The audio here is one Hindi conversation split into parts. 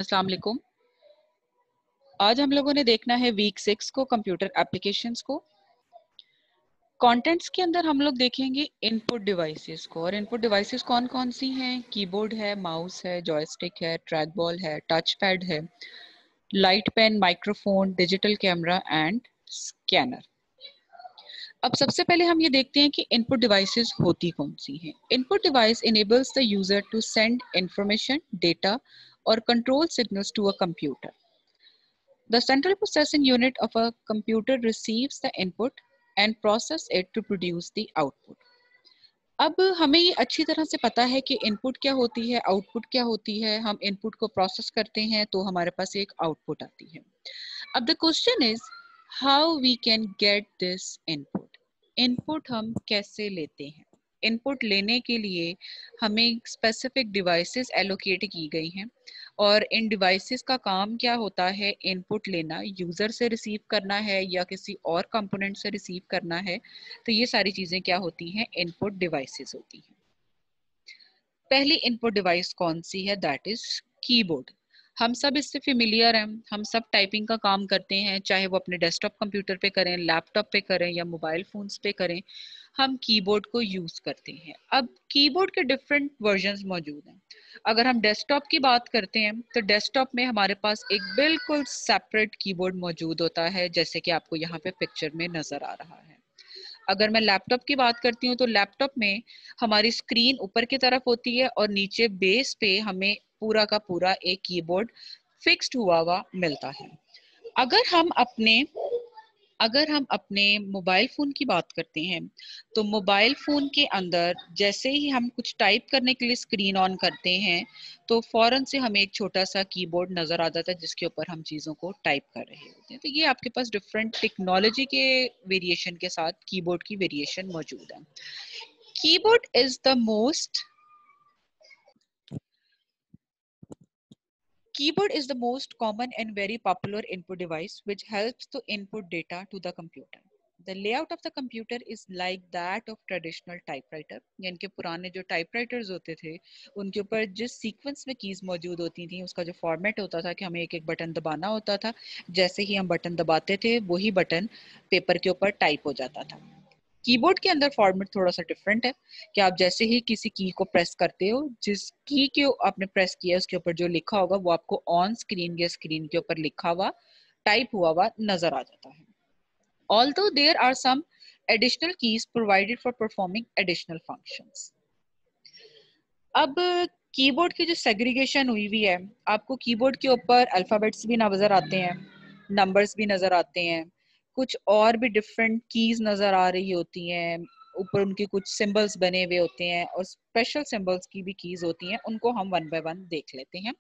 अस्सलाम वालेकुम। आज हम लोगों ने देखना है वीक 6 को कंप्यूटर एप्लीकेशंस को। कंटेंट्स के अंदर हम लोग देखेंगे इनपुट डिवाइसेस को, और इनपुट डिवाइसेस कौन कौन सी हैं। कीबोर्ड है, माउस है, जॉयस्टिक है, ट्रैक बॉल है, टच पैड है, light pen, microphone, digital camera and scanner. अब सबसे पहले हम ये देखते हैं कि इनपुट डिवाइसेस होती कौन सी हैं। Input device enables the user to send information, data or control signals to a computer. The central processing unit of a computer receives the input and process it to produce the output. अब हमें ये अच्छी तरह से पता है कि इनपुट क्या होती है, आउटपुट क्या होती है। हम इनपुट को प्रोसेस करते हैं तो हमारे पास एक आउटपुट आती है। अब the question is how we can get this input. Input हम कैसे लेते हैं। इनपुट लेने के लिए हमें स्पेसिफिक डिवाइसेस एलोकेट की गई हैं, और इन डिवाइसेस का काम क्या होता है, इनपुट लेना, यूज़र से रिसीव करना है या किसी और कंपोनेंट से रिसीव करना है। तो ये सारी चीज़ें क्या होती हैं, इनपुट डिवाइसेस होती हैं। पहली इनपुट डिवाइस कौन सी है, दैट इज कीबोर्ड। हम सब इससे फेमिलियर हैं, हम सब टाइपिंग का काम करते हैं, चाहे वो अपने डेस्कटॉप कंप्यूटर पे करें, लैपटॉप पे करें या मोबाइल फोन्स पे करें, हम कीबोर्ड को यूज करते हैं। अब कीबोर्ड के डिफरेंट वर्जन्स मौजूद हैं। अगर हम डेस्कटॉप की बात करते हैं तो डेस्कटॉप में हमारे पास एक बिल्कुल सेपरेट कीबोर्ड मौजूद होता है, जैसे कि आपको यहाँ पे पिक्चर में नजर आ रहा है। अगर मैं लैपटॉप की बात करती हूँ तो लैपटॉप में हमारी स्क्रीन ऊपर की तरफ होती है और नीचे बेस पे हमें पूरा का पूरा एक कीबोर्ड फिक्स्ड हुआ मिलता है। अगर हम अपने अगर हम अपने मोबाइल फ़ोन की बात करते हैं तो मोबाइल फ़ोन के अंदर जैसे ही हम कुछ टाइप करने के लिए स्क्रीन ऑन करते हैं तो फ़ौरन से हमें एक छोटा सा कीबोर्ड नज़र आ जाता है जिसके ऊपर हम चीज़ों को टाइप कर रहे होते हैं। तो ये आपके पास डिफरेंट टेक्नोलॉजी के वेरिएशन के साथ कीबोर्ड की वेरिएशन मौजूद है। Keyboard is the most Keyboard is the most common and very popular input device which helps to input data to the computer. The layout of the computer is like that of traditional typewriter. यानी कि पुराने जो टाइपराइटर्स होते थे उनके ऊपर जिस सीक्वेंस में कीज मौजूद होती थी उसका जो फॉर्मेट होता था कि हमें एक एक बटन दबाना होता था, जैसे ही हम बटन दबाते थे वही बटन पेपर के ऊपर टाइप हो जाता था। कीबोर्ड के अंदर फॉर्मेट थोड़ा सा डिफरेंट है कि आप जैसे ही किसी की को प्रेस करते हो, जिस की के आपने प्रेस किया उसके ऊपर जो लिखा होगा वो आपको ऑन स्क्रीन या स्क्रीन के ऊपर लिखा हुआ टाइप हुआ नजर आ जाता है। Although there are some additional keys provided for performing additional functions. अब कीबोर्ड की जो सेग्रीगेशन हुई हुई है, आपको कीबोर्ड के ऊपर अल्फाबेट्स भी नजर आते हैं, नंबर्स भी नजर आते हैं, कुछ और भी डिफरेंट कीज नजर आ रही होती हैं, ऊपर उनके कुछ सिंबल्स बने हुए होते हैं और स्पेशल सिंबल्स की भी कीज होती हैं। उनको हम वन बाय वन देख लेते हैं।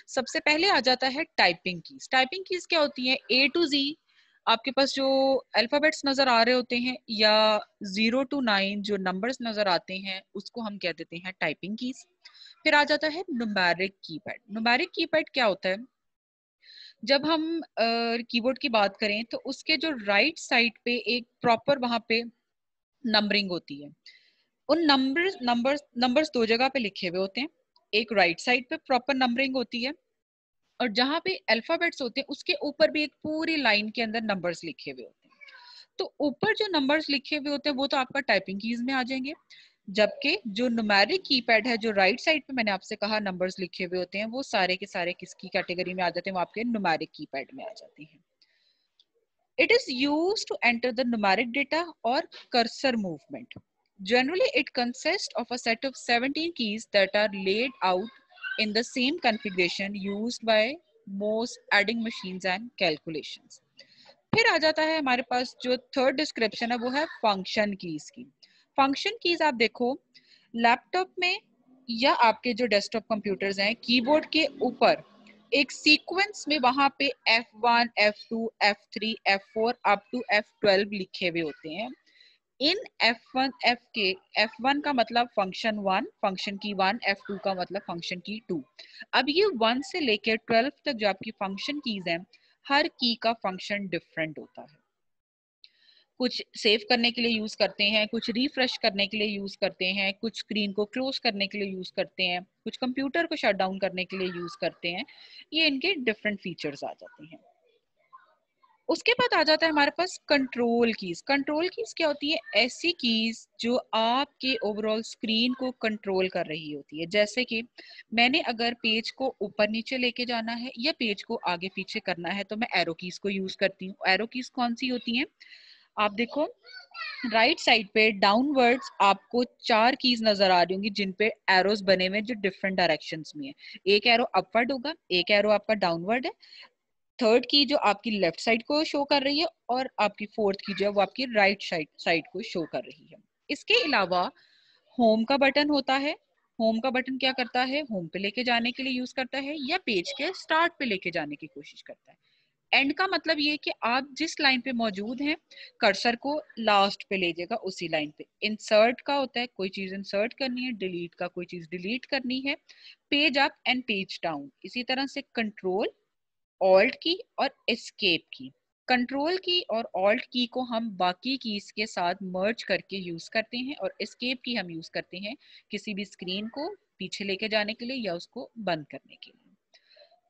सबसे पहले आ जाता है टाइपिंग कीज। टाइपिंग कीज क्या होती हैं, ए टू जी आपके पास जो अल्फाबेट्स नजर आ रहे होते हैं या 0 to 9 जो नंबर्स नजर आते हैं उसको हम कह देते हैं टाइपिंग कीज। फिर आ जाता है न्यूमेरिक कीपैड। न्यूमेरिक कीपैड क्या होता है, जब हम कीबोर्ड की बात करें तो उसके जो राइट साइड पे एक प्रॉपर वहां पे नंबरिंग होती है। उन नंबर्स दो जगह पे लिखे हुए होते हैं। एक राइट साइड पे प्रॉपर नंबरिंग होती है और जहां पे अल्फाबेट्स होते हैं उसके ऊपर भी एक पूरी लाइन के अंदर नंबर्स लिखे हुए होते हैं। तो ऊपर जो नंबर्स लिखे हुए होते हैं वो तो आपका टाइपिंग कीज में आ जाएंगे, जबकि जो न्यूमेरिक कीपैड है, जो राइट साइड पे मैंने आपसे कहा नंबर्स लिखे हुए होते हैं, वो सारे के सारे किसकी कैटेगरी में आ जाते हैं, वो आपके न्यूमेरिक कीपैड में आ जाते हैं। It is used to enter the numeric data or cursor movement. Generally, it consists of a set of 17 keys that are laid out in the same configuration used by most adding machines and calculations. फिर आ जाता है हमारे पास जो थर्ड डिस्क्रिप्शन है वो है फंक्शन कीज की। फंक्शन कीज आप देखो लैपटॉप में या आपके जो डेस्कटॉप कंप्यूटर्स हैं, कीबोर्ड के ऊपर एक सीक्वेंस में वहां पे F1, F2, F3, F4 up to F12 लिखे हुए होते हैं। इन F1 का मतलब फंक्शन 1, फंक्शन की 1, F2 का मतलब फंक्शन की 2। अब ये 1 से लेकर 12 तक जो आपकी फंक्शन कीज हैं, हर की का फंक्शन डिफरेंट होता है। कुछ सेव करने के लिए यूज करते हैं, कुछ रिफ्रेश करने के लिए यूज करते हैं, कुछ स्क्रीन को क्लोज करने के लिए यूज करते हैं, कुछ कंप्यूटर को शट डाउन करने के लिए यूज करते हैं। ये इनके डिफरेंट फीचर्स आ जाते हैं। उसके बाद आ जाता है हमारे पास कंट्रोल कीज। कंट्रोल कीज क्या होती है? ऐसी कीज जो आपके ओवरऑल स्क्रीन को कंट्रोल कर रही होती है। जैसे कि मैंने अगर पेज को ऊपर नीचे लेके जाना है या पेज को आगे पीछे करना है तो मैं एरो कीज को यूज करती हूँ। एरो कीज कौन सी होती हैं? आप देखो राइट साइड पे डाउनवर्ड्स आपको 4 कीज नजर आ रही होंगी जिन पे एरोस बने हुए जो डिफरेंट डायरेक्शंस में है। एक एरो अपवर्ड होगा, एक एरो आपका डाउनवर्ड है, थर्ड की जो आपकी लेफ्ट साइड को शो कर रही है और आपकी फोर्थ की जो है वो आपकी राइट साइड को शो कर रही है। इसके अलावा होम का बटन होता है। होम का बटन क्या करता है? होम पे लेके जाने के लिए यूज करता है या पेज के स्टार्ट पे लेके जाने की कोशिश करता है। एंड का मतलब ये कि आप जिस लाइन पे मौजूद हैं कर्सर को लास्ट पे ले जाएगा उसी लाइन पे। इंसर्ट का होता है कोई चीज इंसर्ट करनी है, डिलीट का कोई चीज डिलीट करनी है, page up and page down. इसी तरह से कंट्रोल, ऑल्ट की और एस्केप की। कंट्रोल की और ऑल्ट की को हम बाकी कीज के साथ मर्ज करके यूज करते हैं और एस्केप की हम यूज करते हैं किसी भी स्क्रीन को पीछे लेके जाने के लिए या उसको बंद करने के लिए।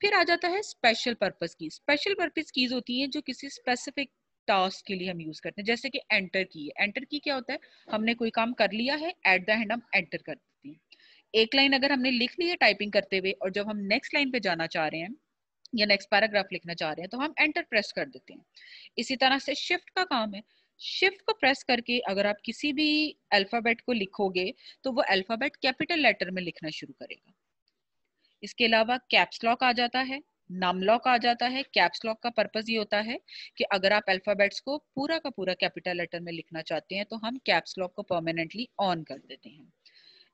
फिर आ जाता है स्पेशल पर्पस की। स्पेशल पर्पस कीज होती है जो किसी स्पेसिफिक टास्क के लिए हम यूज करते हैं। जैसे कि एंटर की है। एंटर की क्या होता है? हमने कोई काम कर लिया है, एट द एंड हम एंटर कर देते हैं। एक लाइन अगर हमने लिख ली है टाइपिंग करते हुए और जब हम नेक्स्ट लाइन पे जाना चाह रहे हैं या नेक्स्ट पैराग्राफ लिखना चाह रहे हैं तो हम एंटर प्रेस कर देते हैं। इसी तरह से शिफ्ट का काम है। शिफ्ट को प्रेस करके अगर आप किसी भी अल्फाबेट को लिखोगे तो वो अल्फाबेट कैपिटल लेटर में लिखना शुरू करेगा। इसके अलावा कैप्स लॉक आ जाता है, नम लॉक आ जाता है। कैप्स लॉक का पर्पस ये होता है कि अगर आप अल्फाबेट्स को पूरा का पूरा कैपिटल लेटर में लिखना चाहते हैं तो हम कैप्स लॉक को परमानेंटली ऑन कर देते हैं।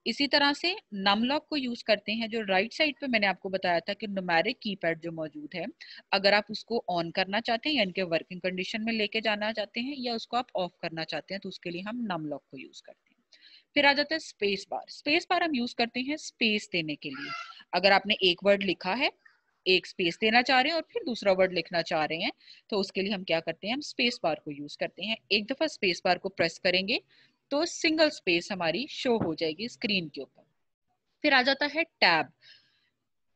इसी तरह से नम लॉक को यूज करते हैं जो राइट साइड पे मैंने आपको बताया था कि न्यूमेरिक कीपैड जो मौजूद है अगर आप उसको ऑन करना चाहते हैं यानी कि वर्किंग कंडीशन में लेके जाना चाहते हैं या उसको आप ऑफ करना चाहते हैं तो उसके लिए हम नम लॉक को यूज करते हैं। फिर आ जाता है स्पेस बार। स्पेस बार हम यूज करते हैं स्पेस देने के लिए। अगर आपने एक वर्ड लिखा है, एक स्पेस देना चाह रहे हैं और फिर दूसरा वर्ड लिखना चाह रहे हैं तो उसके लिए हम क्या करते हैं? हम स्पेस बार को यूज करते हैं। एक दफा स्पेस बार को प्रेस करेंगे तो सिंगल स्पेस हमारी शो हो जाएगी स्क्रीन के ऊपर। फिर आ जाता है टैब।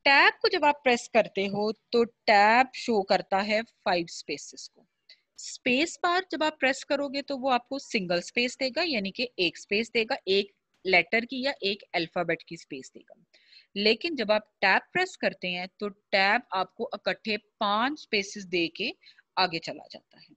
टैब को जब आप प्रेस करते हो तो टैब शो करता है 5 स्पेसेस को। स्पेस बार जब आप प्रेस करोगे तो वो आपको सिंगल स्पेस देगा यानी कि एक स्पेस देगा, एक लेटर की या एक अल्फाबेट की स्पेस देगा। लेकिन जब आप टैब प्रेस करते हैं तो टैब आपको इकट्ठे 5 स्पेसेस दे के आगे चला जाता है।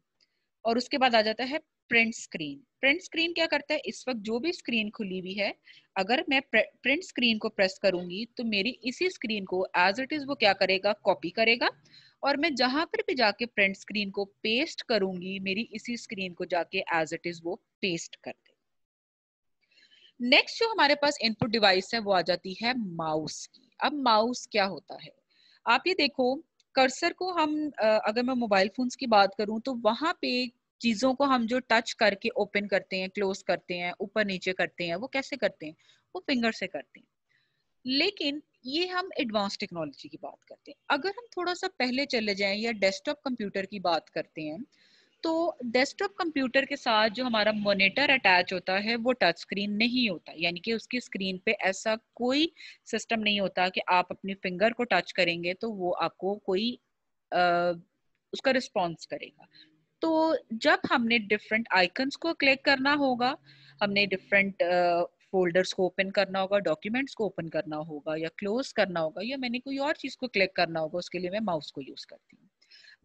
और उसके बाद आ जाता है प्रिंट स्क्रीन। प्रिंट स्क्रीन क्या करता है? इस वक्त जो भी स्क्रीन खुली हुई है अगर मैं प्रिंट स्क्रीन को प्रेस करूंगी तो मेरी इसी स्क्रीन को एज इट इज वो क्या करेगा? कॉपी करेगा और मैं जहां पर भी जाके प्रिंट स्क्रीन को पेस्ट करूंगी मेरी इसी स्क्रीन को जाके एज इट इज वो पेस्ट कर दे। नेक्स्ट जो हमारे पास इनपुट डिवाइस है वो आ जाती है माउस की। अब माउस क्या होता है? आप ये देखो कर्सर को हम अगर मैं मोबाइल फोन्स की बात करूं तो वहां पे चीजों को हम जो टच करके ओपन करते हैं, क्लोज करते हैं, ऊपर नीचे करते हैं, वो कैसे करते हैं? वो फिंगर से करते हैं। लेकिन ये हम एडवांस टेक्नोलॉजी की बात करते हैं। अगर हम थोड़ा सा पहले चले जाएं या डेस्कटॉप कंप्यूटर की बात करते हैं तो डेस्कटॉप कंप्यूटर के साथ जो हमारा मॉनिटर अटैच होता है वो टच स्क्रीन नहीं होता, यानी कि उसकी स्क्रीन पे ऐसा कोई सिस्टम नहीं होता कि आप अपनी फिंगर को टच करेंगे तो वो आपको कोई आ, उसका रिस्पॉन्स करेगा। तो जब हमने डिफरेंट आइकन्स को क्लिक करना होगा, हमने डिफरेंट फोल्डर्स को ओपन करना होगा, डॉक्यूमेंट्स को ओपन करना होगा या क्लोज करना होगा या मैंने कोई और चीज को क्लिक करना होगा, उसके लिए मैं माउस को यूज करती हूँ।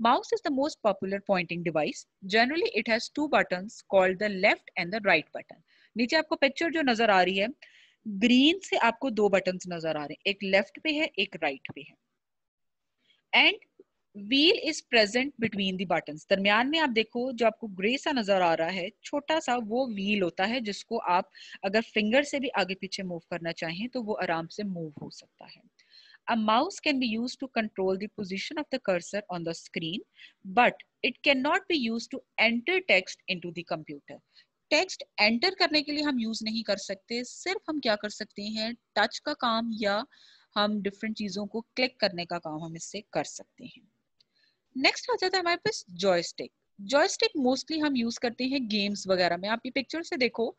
Mouse is the most popular pointing device. Generally, it has two buttons called the left and the right button. नीचे आपको पिक्चर जो नजर आ रही है ग्रीन से आपको दो बटन्स नजर आ रहे हैं, एक लेफ्ट पे है एक राइट पे है। And wheel is present between the buttons. दरमियान में आप देखो जो आपको ग्रे सा नजर आ रहा है छोटा सा वो व्हील होता है जिसको आप अगर फिंगर से भी आगे पीछे मूव करना चाहें तो वो आराम से मूव हो सकता है। A mouse can be used to control the position of the cursor on the screen, but it cannot be used to enter text into the computer. Text enter करने के लिए हम यूज नहीं कर सकते, सिर्फ हम क्या कर सकते हैं? टच का काम या हम डिफरेंट चीजों को क्लिक करने का काम हम इससे कर सकते हैं। नेक्स्ट आ जाता है हमारे पास जॉयस्टिक। जॉयस्टिक मोस्टली हम यूज करते हैं गेम्स वगैरह में। आप ये पिक्चर से देखो,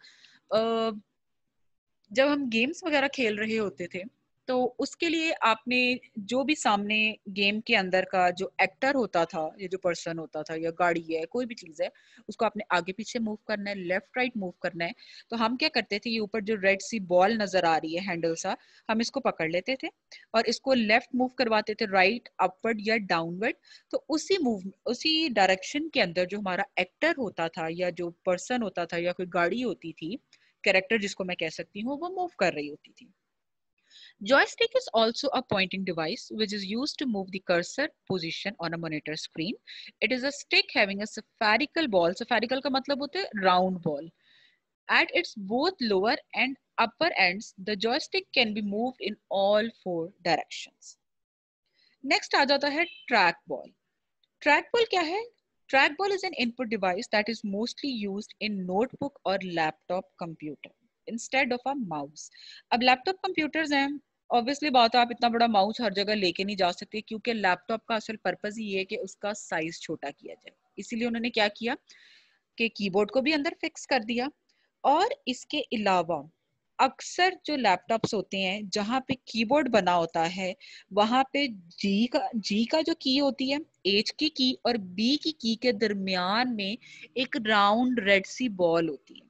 जब हम गेम्स वगैरह खेल रहे होते थे तो उसके लिए आपने जो भी सामने गेम के अंदर का जो एक्टर होता था, ये जो पर्सन होता था या गाड़ी है कोई भी चीज है, उसको आपने आगे पीछे मूव करना है, लेफ्ट राइट मूव करना है। तो हम क्या करते थे, ये ऊपर जो रेड सी बॉल नजर आ रही है हैंडल सा, हम इसको पकड़ लेते थे और इसको लेफ्ट मूव करवाते थे, राइट अपवर्ड या डाउनवर्ड। तो उसी डायरेक्शन के अंदर जो हमारा एक्टर होता था या जो पर्सन होता था या कोई गाड़ी होती थी, कैरेक्टर जिसको मैं कह सकती हूँ, वो मूव कर रही होती थी। Joystick is also a pointing device which is used to move the cursor position on a monitor screen. It is a stick having a spherical ball. Spherical का मतलब होता है round ball. At its both lower and upper ends, the joystick can be moved in all four directions. Next आ जाता है track ball. Trackball क्या है? Trackball is an input device that is mostly used in notebook or laptop computer instead of a mouse. अब लैपटॉप कंप्यूटर्स हैं, ऑब्वियसली बात है, आप इतना बड़ा माउस हर जगह लेके नहीं जा सकते, क्योंकि लैपटॉप का असल पर्पज ही है कि उसका साइज छोटा किया जाए। इसीलिए उन्होंने क्या किया कि कीबोर्ड को भी अंदर फिक्स कर दिया। और इसके अलावा अक्सर जो लैपटॉप्स होते हैं जहाँ पे कीबोर्ड बना होता है, वहां पे जी का जो की होती है, एच की और बी की के दरमियान में एक राउंड रेड सी बॉल होती है।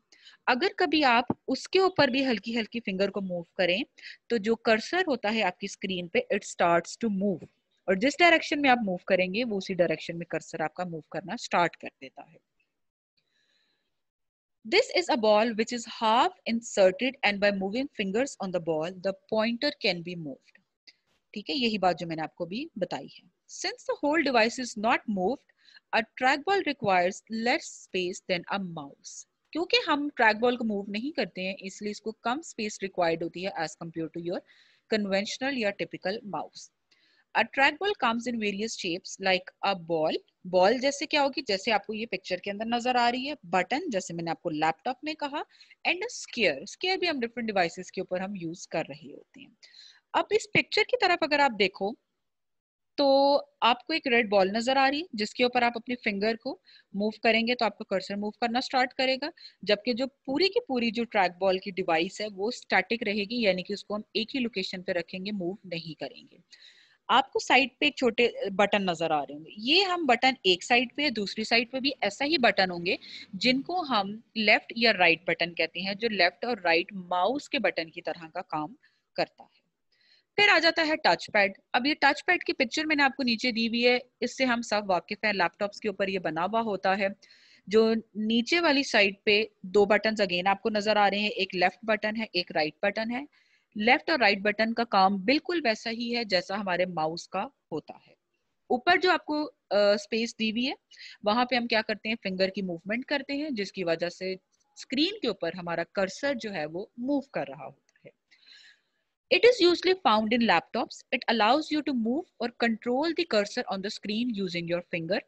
अगर कभी आप उसके ऊपर भी हल्की हल्की फिंगर को मूव करें तो जो कर्सर होता है आपकी स्क्रीन पे, इट स्टार्ट्स टू मूव, और जिस डायरेक्शन में आप मूव करेंगे वो उसी डायरेक्शन में कर्सर आपका मूव करना स्टार्ट कर देता है। This is a ball which is half inserted and by moving fingers on the ball, the pointer can be moved. ठीक है, यही बात जो मैंने आपको भी बताई है। Since the whole device is not moved, a trackball requires less space than a mouse. क्योंकि हम ट्रैकबॉल को मूव नहीं करते हैं, इसलिए इसको कम स्पेस रिक्वायर्ड होती है as compare to your conventional या typical mouse. A trackball comes in various shapes like a ball. Ball जैसे क्या होगी, जैसे आपको ये पिक्चर के अंदर नजर आ रही है, बटन जैसे मैंने आपको लैपटॉप में कहा, एंड स्क्वायर। स्क्वायर भी हम डिफरेंट डिवाइसेस के ऊपर हम यूज कर रहे होते हैं। अब इस पिक्चर की तरफ अगर आप देखो तो आपको एक रेड बॉल नजर आ रही है जिसके ऊपर आप अपने फिंगर को मूव करेंगे तो आपका कर्सर मूव करना स्टार्ट करेगा, जबकि जो पूरी की पूरी जो ट्रैक बॉल की डिवाइस है वो स्टैटिक रहेगी, यानी कि उसको हम एक ही लोकेशन पे रखेंगे, मूव नहीं करेंगे। आपको साइड पे एक छोटे बटन नजर आ रहे होंगे, ये हम बटन एक साइड पे, दूसरी साइड पे भी ऐसा ही बटन होंगे जिनको हम लेफ्ट या राइट बटन कहते हैं, जो लेफ्ट और राइट माउस के बटन की तरह का काम करता है। फिर आ जाता है टच पैड। अब ये टच पैड की पिक्चर मैंने आपको नीचे दी हुई है, इससे हम सब वाकिफ हैं, लैपटॉप्स के ऊपर ये बना हुआ होता है। जो नीचे वाली साइड पे दो बटन अगेन आपको नजर आ रहे हैं, एक लेफ्ट बटन है, एक राइट बटन है। लेफ्ट और राइट बटन का काम बिल्कुल वैसा ही है जैसा हमारे माउस का होता है। ऊपर जो आपको स्पेस दी हुई है, वहां पे हम क्या करते हैं, फिंगर की मूवमेंट करते हैं, जिसकी वजह से स्क्रीन के ऊपर हमारा कर्सर जो है वो मूव कर रहा होता है। It is usually found in laptops. It allows you to move or control the cursor on the screen using your finger.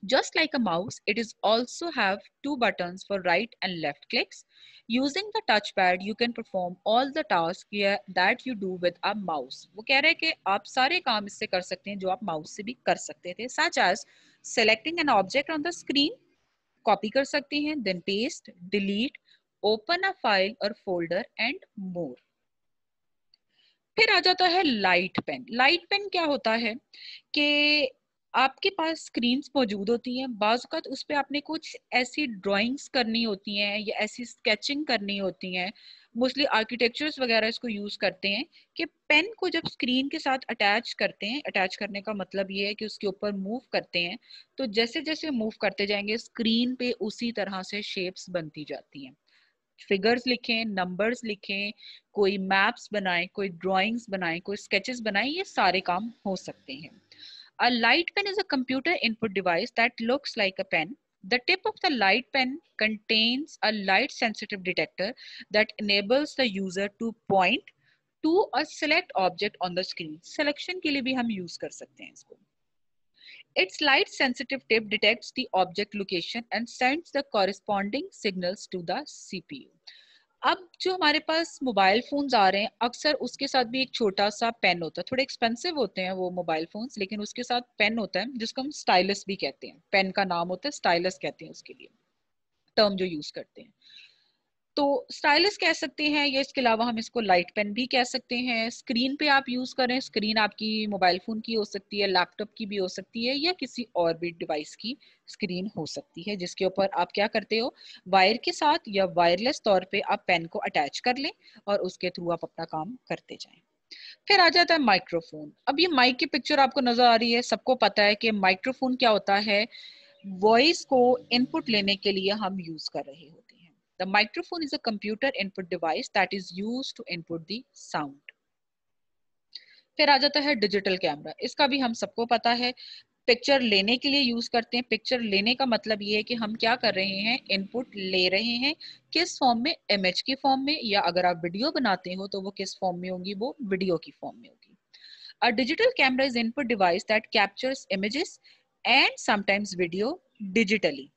Just like a mouse, it is also have two buttons for right and left clicks. Using the touchpad, you can perform all the tasks that you do with a mouse. वो कह रहे हैं कि आप सारे काम इससे कर सकते हैं जो आप माउस से भी कर सकते थे, such as selecting an object on the screen, copy कर सकते हैं, then paste, delete, open a file or folder and more. फिर आ जाता है लाइट पेन। लाइट पेन क्या होता है कि आपके पास स्क्रीन्स मौजूद होती हैं, बाज़ औक़ात उस पे आपने कुछ ऐसी ड्राइंग्स करनी होती हैं या ऐसी स्केचिंग करनी होती हैं, मोस्टली आर्किटेक्चर्स वगैरह इसको यूज़ करते हैं कि पेन को जब स्क्रीन के साथ अटैच करते हैं, अटैच करने का मतलब ये है कि उसके ऊपर मूव करते हैं, तो जैसे जैसे मूव करते जाएंगे स्क्रीन पे उसी तरह से शेप्स बनती जाती हैं। फिगर्स लिखें, नंबर्स लिखें, कोई मैप्स बनाएं, कोई ड्राइंग्स बनाएं, कोई स्केचेस बनाएं, ये सारे काम हो सकते हैं। A light pen is a computer input device that looks like a pen. The tip of the light pen contains a light sensitive detector that enables the user to point to a select object on the screen. Selection के लिए भी हम use कर सकते हैं इसको। Its light sensitive tip detects the object location and sends the corresponding signals to the CPU. अब जो हमारे पास मोबाइल फोन्स आ रहे हैं, अक्सर उसके साथ भी एक छोटा सा पेन होता है, थोड़े एक्सपेंसिव होते हैं वो मोबाइल फोन्स, लेकिन उसके साथ पेन होता है जिसको हम स्टाइलस भी कहते हैं। पेन का नाम होता है स्टाइलस, कहते हैं उसके लिए टर्म जो यूज करते हैं। तो स्टाइलस कह सकते हैं, या इसके अलावा हम इसको लाइट पेन भी कह सकते हैं। स्क्रीन पे आप यूज करें, स्क्रीन आपकी मोबाइल फोन की हो सकती है, लैपटॉप की भी हो सकती है, या किसी और भी डिवाइस की स्क्रीन हो सकती है, जिसके ऊपर आप क्या करते हो, वायर के साथ या वायरलेस तौर पे आप पेन को अटैच कर लें और उसके थ्रू आप अपना काम करते जाएं। फिर आ जाता है माइक्रोफोन। अब ये माइक की पिक्चर आपको नजर आ रही है, सबको पता है कि माइक्रोफोन क्या होता है। वॉइस को इनपुट लेने के लिए हम यूज कर रहे होते हैं। The microphone is a computer input device that is used to input the sound. फिर आ जाता है डिजिटल कैमरा। इसका भी हम सबको पता है, पिक्चर लेने के लिए यूज करते हैं। पिक्चर लेने का मतलब ये है कि हम क्या कर रहे हैं, इनपुट ले रहे हैं। किस फॉर्म में, इमेज की फॉर्म में, या अगर आप वीडियो बनाते हो तो वो किस फॉर्म में होगी, वो वीडियो की फॉर्म में होगी। A digital camera is input device that captures images and sometimes video digitally.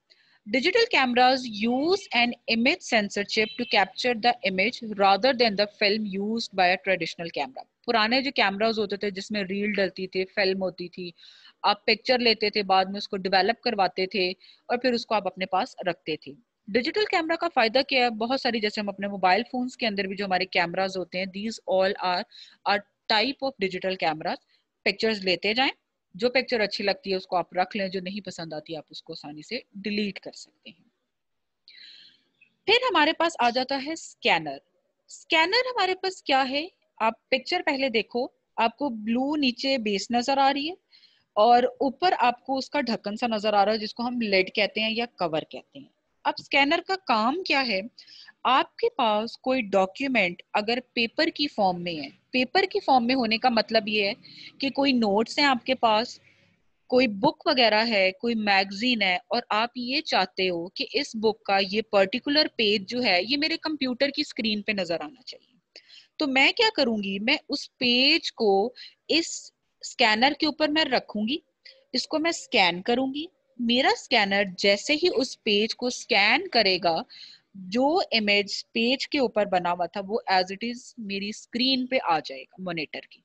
Digital cameras use an image sensor chip to capture the image rather than the film used by a traditional camera. पुराने जो कैमराज होते थे जिसमें रील डलती थी, फिल्म होती थी, आप पिक्चर लेते थे, बाद में उसको डेवलप करवाते थे और फिर उसको आप अपने पास रखते थे। डिजिटल कैमरा का फायदा क्या है, बहुत सारी, जैसे हम अपने मोबाइल फोन्स के अंदर भी जो हमारे कैमराज होते हैं, these all are type of digital cameras. Pictures लेते जाएं, जो पिक्चर अच्छी लगती है उसको आप रख लें, जो नहीं पसंद आती आप उसको आसानी से डिलीट कर सकते हैं। फिर हमारे पास आ जाता है स्कैनर। स्कैनर हमारे पास क्या है, आप पिक्चर पहले देखो, आपको ब्लू नीचे बेस नजर आ रही है और ऊपर आपको उसका ढक्कन सा नजर आ रहा है जिसको हम लेड कहते हैं या कवर कहते हैं। अब स्कैनर का काम क्या है, आपके पास कोई डॉक्यूमेंट अगर पेपर की फॉर्म में है, पेपर की फॉर्म में होने का मतलब ये है कि कोई नोट्स हैं आपके पास, कोई बुक वगैरह है, कोई मैगजीन है, और आप ये चाहते हो कि इस बुक का ये पर्टिकुलर पेज जो है ये मेरे कंप्यूटर की स्क्रीन पे नजर आना चाहिए। तो मैं क्या करूंगी, मैं उस पेज को इस स्कैनर के ऊपर मैं रखूंगी, इसको मैं स्कैन करूंगी। मेरा स्कैनर जैसे ही उस पेज को स्कैन करेगा, जो इमेज पेज के ऊपर बना हुआ था वो एज इट इज मेरी स्क्रीन पे आ जाएगा मॉनिटर की।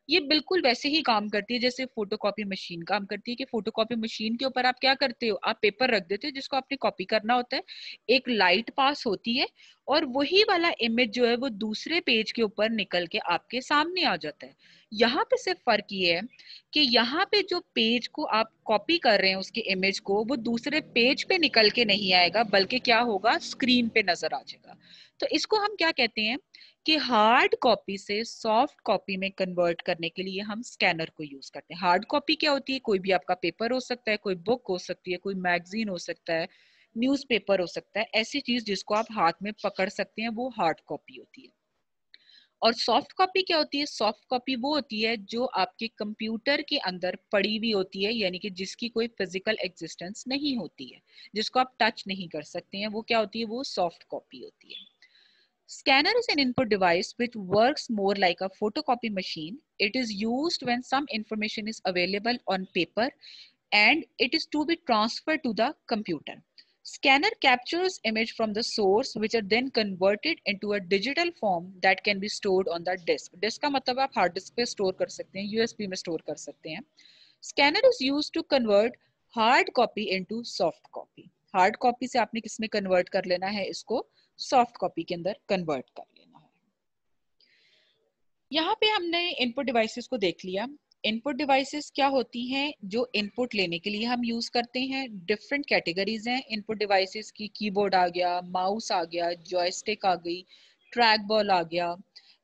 ये बिल्कुल वैसे ही काम करती है जैसे फोटोकॉपी मशीन काम करती है, कि फोटोकॉपी मशीन के ऊपर आप क्या करते हो, आप पेपर रख देते हो जिसको आपने कॉपी करना होता है, एक लाइट पास होती है और वही वाला इमेज जो है वो दूसरे पेज के ऊपर निकल के आपके सामने आ जाता है। यहाँ पे सिर्फ फर्क ये है कि यहाँ पे जो पेज को आप कॉपी कर रहे हैं उसके इमेज को, वो दूसरे पेज पे निकल के नहीं आएगा, बल्कि क्या होगा, स्क्रीन पे नजर आ जाएगा। तो इसको हम क्या कहते हैं कि हार्ड कॉपी से सॉफ्ट कॉपी में कन्वर्ट करने के लिए हम स्कैनर को यूज करते हैं। हार्ड कॉपी क्या होती है, कोई भी आपका पेपर हो सकता है, कोई बुक हो सकती है, कोई मैगजीन हो सकता है, न्यूज़पेपर हो सकता है, ऐसी चीज जिसको आप हाथ में पकड़ सकते हैं, वो हार्ड कॉपी होती है। और सॉफ्ट कॉपी क्या होती है, सॉफ्ट कॉपी वो होती है जो आपके कंप्यूटर के अंदर पड़ी हुई होती है, यानी कि जिसकी कोई फिजिकल एग्जिस्टेंस नहीं होती है, जिसको आप टच नहीं कर सकते हैं, वो क्या होती है, वो सॉफ्ट कॉपी होती है। Scanner is an input device which works more like a photocopy machine. It is used when some information is available on paper and it is to be transferred to the computer. Scanner captures image from the source which are then converted into a digital form that can be stored on the disk. Disk का मतलब आप hard disk पे store कर सकते हैं, USB में store कर सकते हैं। Scanner is used to convert hard copy into soft copy. Hard copy से आपने किस में convert कर लेना है, इसको सॉफ्ट कॉपी के अंदर कन्वर्ट कर लेना है। यहाँ पे हमने इनपुट डिवाइसेस को देख लिया। इनपुट डिवाइसेस क्या होती हैं, जो इनपुट लेने के लिए हम यूज करते हैं। डिफरेंट कैटेगरीज हैं इनपुट डिवाइसेस की, कीबोर्ड आ गया, माउस आ गया, जॉयस्टिक आ गई, ट्रैक बॉल आ गया,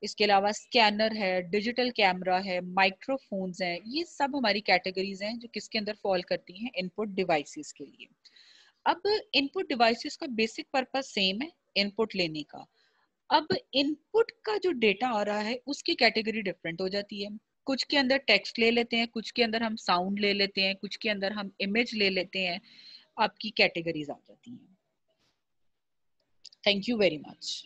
इसके अलावा स्कैनर है, डिजिटल कैमरा है, माइक्रोफोन्स हैं। ये सब हमारी कैटेगरीज हैं जो किसके अंदर फॉल करती हैं, इनपुट डिवाइसेस के लिए। अब इनपुट डिवाइसेस का बेसिक पर्पस सेम है, इनपुट लेने का। अब इनपुट का जो डेटा आ रहा है उसकी कैटेगरी डिफरेंट हो जाती है। कुछ के अंदर टेक्स्ट ले लेते हैं, कुछ के अंदर हम साउंड ले लेते हैं, कुछ के अंदर हम इमेज ले लेते हैं। आपकी कैटेगरीज आ जाती हैं। Thank you very much.